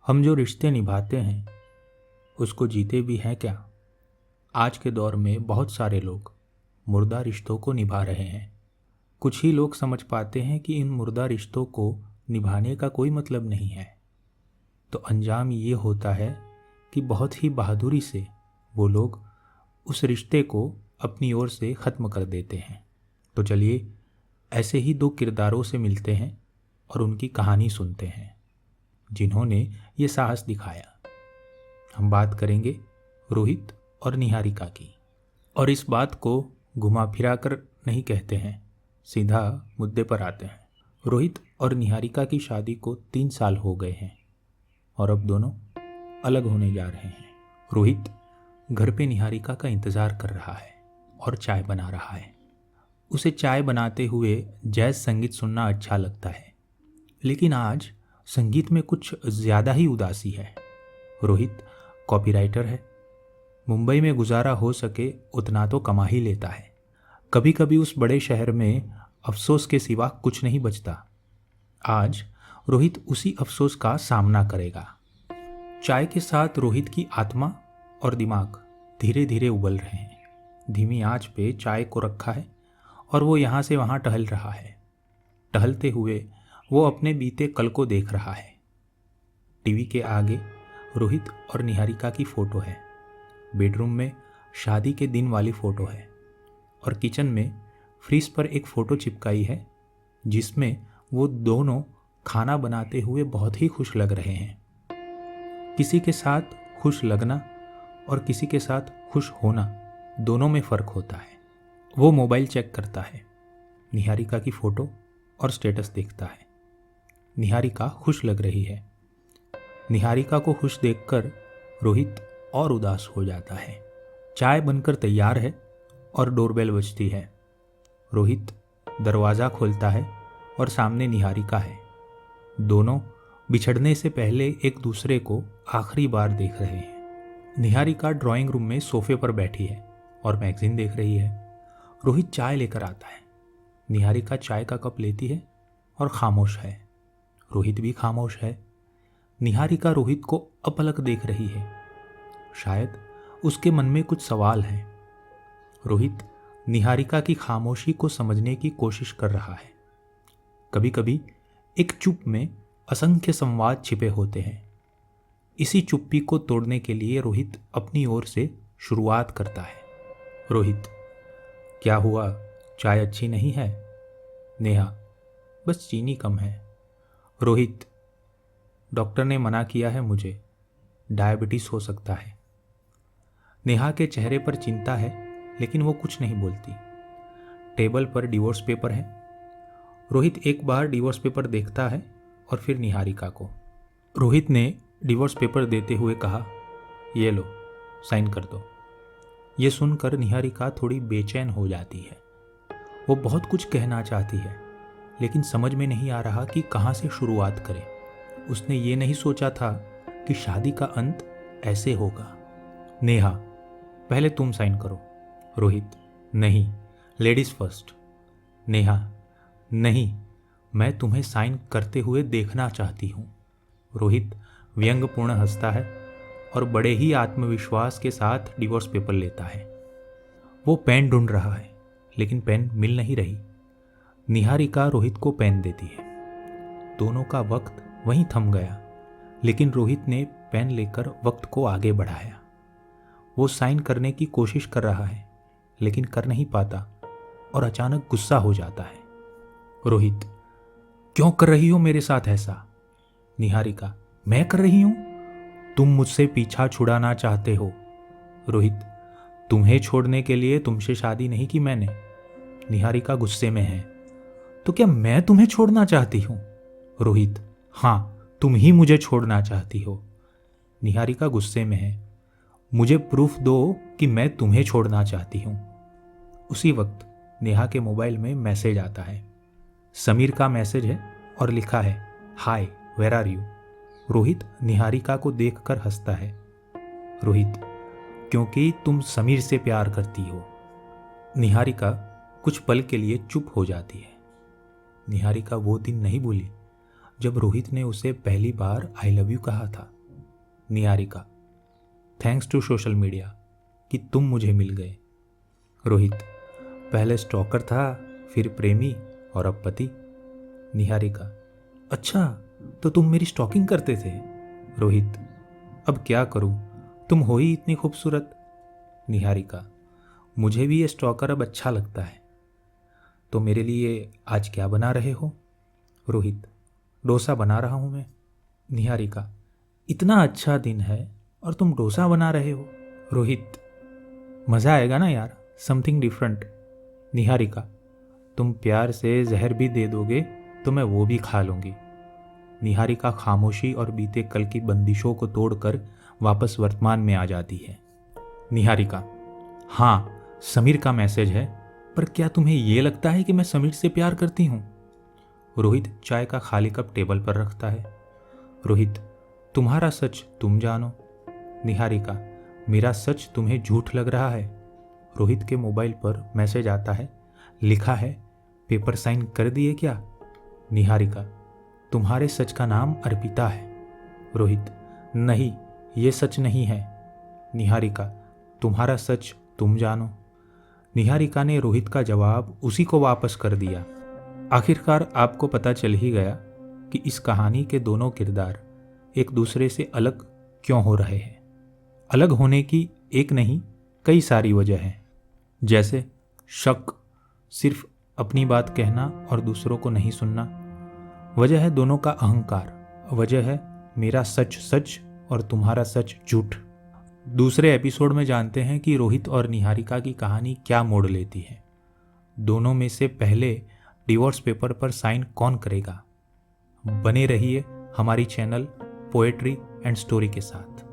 हम जो रिश्ते निभाते हैं उसको जीते भी हैं क्या? आज के दौर में बहुत सारे लोग मुर्दा रिश्तों को निभा रहे हैं। कुछ ही लोग समझ पाते हैं कि इन मुर्दा रिश्तों को निभाने का कोई मतलब नहीं है। तो अंजाम ये होता है कि बहुत ही बहादुरी से वो लोग उस रिश्ते को अपनी ओर से ख़त्म कर देते हैं। तो चलिए ऐसे ही दो किरदारों से मिलते हैं और उनकी कहानी सुनते हैं जिन्होंने ये साहस दिखाया। हम बात करेंगे रोहित और निहारिका की। और इस बात को घुमा फिरा कर नहीं कहते हैं, सीधा मुद्दे पर आते हैं। रोहित और निहारिका की शादी को 3 साल हो गए हैं और अब दोनों अलग होने जा रहे हैं। रोहित घर पे निहारिका का इंतज़ार कर रहा है और चाय बना रहा है। उसे चाय बनाते हुए जैज़ संगीत सुनना अच्छा लगता है, लेकिन आज संगीत में कुछ ज़्यादा ही उदासी है। रोहित कॉपीराइटर है, मुंबई में गुजारा हो सके उतना तो कमा ही लेता है। कभी कभी उस बड़े शहर में अफसोस के सिवा कुछ नहीं बचता। आज रोहित उसी अफसोस का सामना करेगा। चाय के साथ रोहित की आत्मा और दिमाग धीरे धीरे उबल रहे हैं। धीमी आंच पे चाय को रखा है और वो यहाँ से वहाँ टहल रहा है। टहलते हुए वो अपने बीते कल को देख रहा है। टीवी के आगे रोहित और निहारिका की फ़ोटो है। बेडरूम में शादी के दिन वाली फ़ोटो है और किचन में फ्रिज पर एक फ़ोटो चिपकाई है जिसमें वो दोनों खाना बनाते हुए बहुत ही खुश लग रहे हैं। किसी के साथ खुश लगना और किसी के साथ खुश होना दोनों में फ़र्क होता है। वो मोबाइल चेक करता है, निहारिका की फ़ोटो और स्टेटस देखता है। निहारिका खुश लग रही है। निहारिका को खुश देखकर रोहित और उदास हो जाता है। चाय बनकर तैयार है और डोरबेल बजती है। रोहित दरवाज़ा खोलता है और सामने निहारिका है। दोनों बिछड़ने से पहले एक दूसरे को आखिरी बार देख रहे हैं। निहारिका ड्राइंग रूम में सोफे पर बैठी है और मैगज़ीन देख रही है। रोहित चाय लेकर आता है। निहारिका चाय का कप लेती है और खामोश है। रोहित भी खामोश है। निहारिका रोहित को अपलक देख रही है। शायद उसके मन में कुछ सवाल हैं। रोहित निहारिका की खामोशी को समझने की कोशिश कर रहा है। कभी कभी एक चुप में असंख्य संवाद छिपे होते हैं। इसी चुप्पी को तोड़ने के लिए रोहित अपनी ओर से शुरुआत करता है। रोहित, क्या हुआ? चाय अच्छी नहीं है? नेहा, बस चीनी कम है। रोहित, डॉक्टर ने मना किया है मुझे, डायबिटीज़ हो सकता है। नेहा के चेहरे पर चिंता है लेकिन वो कुछ नहीं बोलती। टेबल पर डिवोर्स पेपर है। रोहित एक बार डिवोर्स पेपर देखता है और फिर निहारिका को। रोहित ने डिवोर्स पेपर देते हुए कहा, ये लो, साइन कर दो। ये सुनकर निहारिका थोड़ी बेचैन हो जाती है। वो बहुत कुछ कहना चाहती है लेकिन समझ में नहीं आ रहा कि कहाँ से शुरुआत करे। उसने ये नहीं सोचा था कि शादी का अंत ऐसे होगा। नेहा, पहले तुम साइन करो। रोहित, नहीं, लेडीज़ फर्स्ट। नेहा, नहीं, मैं तुम्हें साइन करते हुए देखना चाहती हूँ। रोहित व्यंग्यपूर्ण हंसता है और बड़े ही आत्मविश्वास के साथ डिवोर्स पेपर लेता है। वो पेन ढूंढ रहा है लेकिन पेन मिल नहीं रही। निहारिका रोहित को पेन देती है। दोनों का वक्त वहीं थम गया, लेकिन रोहित ने पेन लेकर वक्त को आगे बढ़ाया। वो साइन करने की कोशिश कर रहा है लेकिन कर नहीं पाता और अचानक गुस्सा हो जाता है। रोहित, क्यों कर रही हो मेरे साथ ऐसा? निहारिका, मैं कर रही हूं? तुम मुझसे पीछा छुड़ाना चाहते हो। रोहित, तुम्हें छोड़ने के लिए तुमसे शादी नहीं की मैंने। निहारिका गुस्से में है। तो क्या मैं तुम्हें छोड़ना चाहती हूं? रोहित, हाँ, तुम ही मुझे छोड़ना चाहती हो। निहारिका गुस्से में है। मुझे प्रूफ दो कि मैं तुम्हें छोड़ना चाहती हूँ। उसी वक्त नेहा के मोबाइल में मैसेज आता है। समीर का मैसेज है और लिखा है, hi, where are you? Rohit Niharika को देखकर हंसता है। रोहित, क्योंकि तुम समीर से प्यार करती हो। निहारिका कुछ पल के लिए चुप हो जाती है। निहारिका वो दिन नहीं भूली जब रोहित ने उसे पहली बार आई लव यू कहा था। Niharika, thanks to social media कि तुम मुझे मिल गए। रोहित, पहले स्टॉकर था, फिर प्रेमी और अब पति। निहारिका, अच्छा तो तुम मेरी स्टॉकिंग करते थे। रोहित, अब क्या करूं, तुम हो ही इतनी खूबसूरत। निहारिका, मुझे भी ये स्टॉकर अब अच्छा लगता है। तो मेरे लिए आज क्या बना रहे हो। रोहित, डोसा बना रहा हूं मैं। निहारिका, इतना अच्छा दिन है और तुम डोसा बना रहे हो। रोहित, मज़ा आएगा ना यार, समथिंग डिफरेंट। निहारिका, तुम प्यार से जहर भी दे दोगे तो मैं वो भी खा लूँगी। निहारिका खामोशी और बीते कल की बंदिशों को तोड़कर वापस वर्तमान में आ जाती है। निहारिका, हाँ समीर का मैसेज है, पर क्या तुम्हें ये लगता है कि मैं समीर से प्यार करती हूँ। रोहित चाय का खाली कप टेबल पर रखता है। रोहित, तुम्हारा सच तुम जानो। निहारिका, मेरा सच तुम्हें झूठ लग रहा है। रोहित के मोबाइल पर मैसेज आता है, लिखा है, पेपर साइन कर दिए क्या। निहारिका, तुम्हारे सच का नाम अर्पिता है। रोहित, नहीं ये सच नहीं है। निहारिका, तुम्हारा सच तुम जानो। निहारिका ने रोहित का जवाब उसी को वापस कर दिया। आखिरकार आपको पता चल ही गया कि इस कहानी के दोनों किरदार एक दूसरे से अलग क्यों हो रहे हैं। अलग होने की एक नहीं कई सारी वजह हैं, जैसे शक, सिर्फ अपनी बात कहना और दूसरों को नहीं सुनना। वजह है दोनों का अहंकार। वजह है मेरा सच सच और तुम्हारा सच झूठ। दूसरे एपिसोड में जानते हैं कि रोहित और निहारिका की कहानी क्या मोड़ लेती है। दोनों में से पहले डिवोर्स पेपर पर साइन कौन करेगा। बने रहिए हमारी चैनल पोएट्री एंड स्टोरी के साथ।